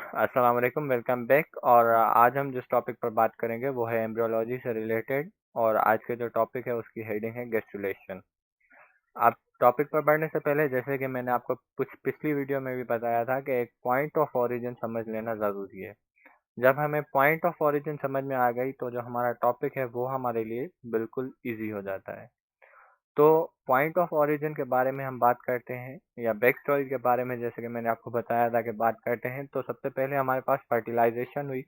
अस्सलाम वालेकुम, welcome back. और आज हम जिस टॉपिक पर बात करेंगे वो है एम्ब्रियोलॉजी से रिलेटेड। और आज के जो टॉपिक है उसकी हेडिंग है गैस्ट्रुलेशन। आप टॉपिक पर बढ़ने से पहले, जैसे कि मैंने आपको कुछ पिछली वीडियो में भी बताया था कि एक पॉइंट ऑफ ओरिजिन समझ लेना ज़रूरी है। जब हमें पॉइंट ऑफ ओरिजिन समझ में आ गई तो जो हमारा टॉपिक है वो हमारे लिए बिल्कुल ईजी हो जाता है। तो पॉइंट ऑफ ओरिजिन के बारे में हम बात करते हैं, या बैक स्टोरी के बारे में, जैसे कि मैंने आपको बताया था कि बात करते हैं। तो सबसे पहले हमारे पास फर्टिलाइजेशन हुई।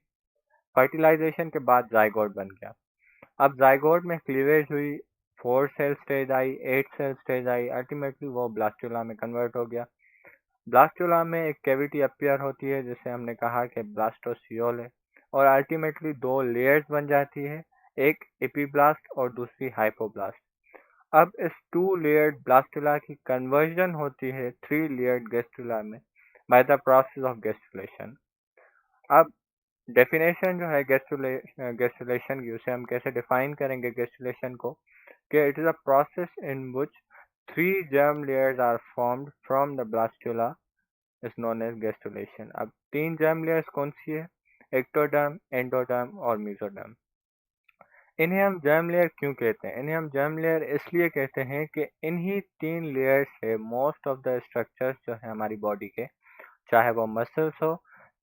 फर्टिलाइजेशन के बाद जाइगोट बन गया। अब जाइगोट में क्लीवेज हुई, 4 सेल स्टेज आई, 8 सेल स्टेज आई, अल्टीमेटली वो ब्लास्टुला में कन्वर्ट हो गया। ब्लास्टुला में एक कैविटी अपीयर होती है जिसे हमने कहा कि ब्लास्टोसियोल है। और अल्टीमेटली दो लेयर्स बन जाती है, एक एपीब्लास्ट और दूसरी हाइपोब्लास्ट। अब इस 2 लेयर्ड ब्लास्टुला की कन्वर्जन होती है 3 लेयर्ड गैस्ट्रुला में by the process of gastrulation. अब डेफिनेशन जो है गैस्ट्रुलेशन की, उसे हम कैसे डिफाइन करेंगे गैस्ट्रुलेशन को, कि it is a process in which 3 germ layers are formed from the blastula is known as gastrulation. अब 3 germ layers कौन सी है? एक्टोडर्म, एंडोडर्म और मीजोडर्म। इन्हें हम जर्म लेयर क्यों कहते हैं? इन्हें हम जर्म लेयर इसलिए कहते हैं कि इन्हीं 3 लेयर से मोस्ट ऑफ द स्ट्रक्चर्स जो है हमारी बॉडी के, चाहे वो मसल्स हो,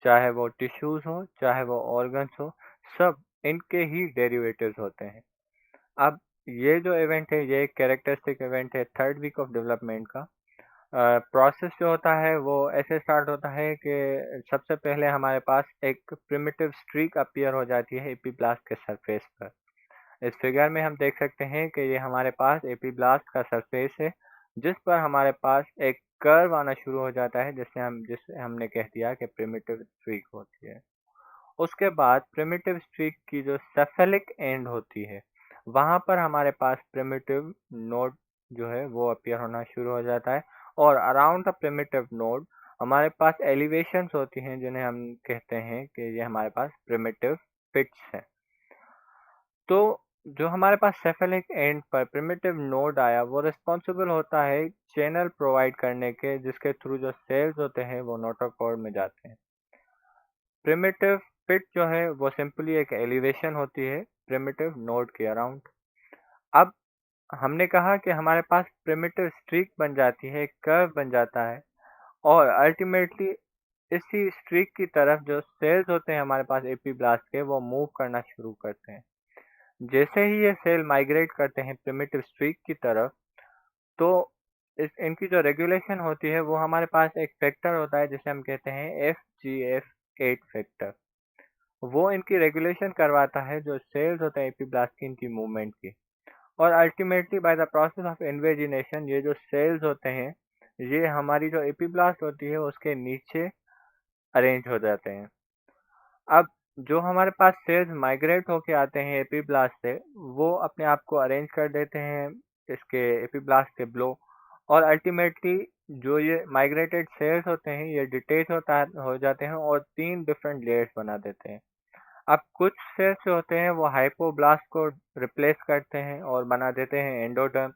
चाहे वो टिश्यूज हो, चाहे वो ऑर्गन्स हो, सब इनके ही डेरिवेटिव्स होते हैं। अब ये जो इवेंट है ये एक कैरेक्टरिस्टिक इवेंट है 3rd वीक ऑफ डेवलपमेंट का। प्रोसेस जो होता है वो ऐसे स्टार्ट होता है कि सबसे पहले हमारे पास एक प्रिमिटिव स्ट्रीक अपीयर हो जाती है एपीब्लास्ट के सरफेस पर। इस फिगर में हम देख सकते हैं कि ये हमारे पास एपीब्लास्ट का सरफेस है, जिस पर हमारे पास एक कर्व आना शुरू हो जाता है, जिसे हमने कह दिया कि प्रिमिटिव स्ट्रीक होती है। उसके बाद प्रिमिटिव स्ट्रीक की जो सेफेलिक एंड होती है, वहां पर हमारे पास प्रिमिटिव नोड जो है वो अपीयर होना शुरू हो जाता है। और अराउंड द प्रिमिटिव नोड हमारे पास एलिवेशंस होती हैं, जिन्हें हम कहते हैं कि ये हमारे पास प्रिमिटिव पिट्स हैं। तो जो हमारे पास सेफेलिक एंड पर प्रिमिटिव नोड आया, वो रिस्पॉन्सिबल होता है चैनल प्रोवाइड करने के, जिसके थ्रू जो सेल्स होते हैं वो नोटोकॉर में जाते हैं। प्रिमिटिव पिट जो है वो सिंपली एक एलिवेशन होती है प्रिमिटिव नोड के अराउंड। अब हमने कहा कि हमारे पास प्रिमिटिव स्ट्रीक बन जाती है, एक कर्व बन जाता है, और अल्टीमेटली इसी स्ट्रीक की तरफ जो सेल्स होते हैं हमारे पास एपीब्लास्ट के, वो मूव करना शुरू करते हैं। जैसे ही ये सेल माइग्रेट करते हैं प्रिमिटिव स्ट्रीक की तरफ, तो इनकी जो रेगुलेशन होती है वो हमारे पास एक फैक्टर होता है जिसे हम कहते हैं FGF8 फैक्टर। वो इनकी रेगुलेशन करवाता है जो सेल्स होते हैं एपीब्लास्ट की, इनकी मूवमेंट की। और ultimately by the process of invagination ये जो सेल्स होते हैं, ये हमारी जो एपीब्लास्ट होती है उसके नीचे अरेंज हो जाते हैं। अब जो हमारे पास सेल्स माइग्रेट होके आते हैं एपीब्लास्ट से, वो अपने आप को अरेंज कर देते हैं इसके एपीब्लास्ट के ब्लो। और अल्टीमेटली जो ये माइग्रेटेड सेल्स होते हैं ये डिटेच हो जाते हैं और 3 डिफरेंट लेयर्स बना देते हैं। अब कुछ सेल्स जो होते हैं वो हाइपोब्लास्ट को रिप्लेस करते हैं और बना देते हैं एंडोडर्म।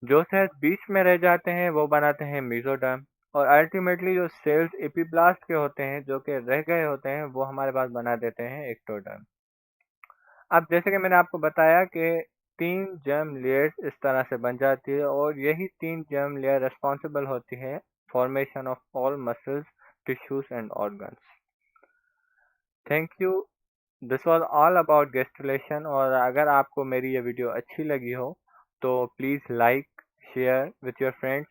जो सेल्स बीच में रह जाते हैं वो बनाते हैं मेसोडर्म। और अल्टीमेटली जो सेल्स एपीब्लास्ट के होते हैं जो कि रह गए होते हैं, वो हमारे पास बना देते हैं एक्टोडर्म। अब जैसे कि मैंने आपको बताया कि 3 जर्म लेयर्स इस तरह से बन जाती है, और यही 3 जर्म लेयर रिस्पॉन्सिबल होती है formation of all muscles, tissues and organs. Thank you. This was all about gastrulation. और अगर आपको मेरी ये वीडियो अच्छी लगी हो तो please like, share with your friends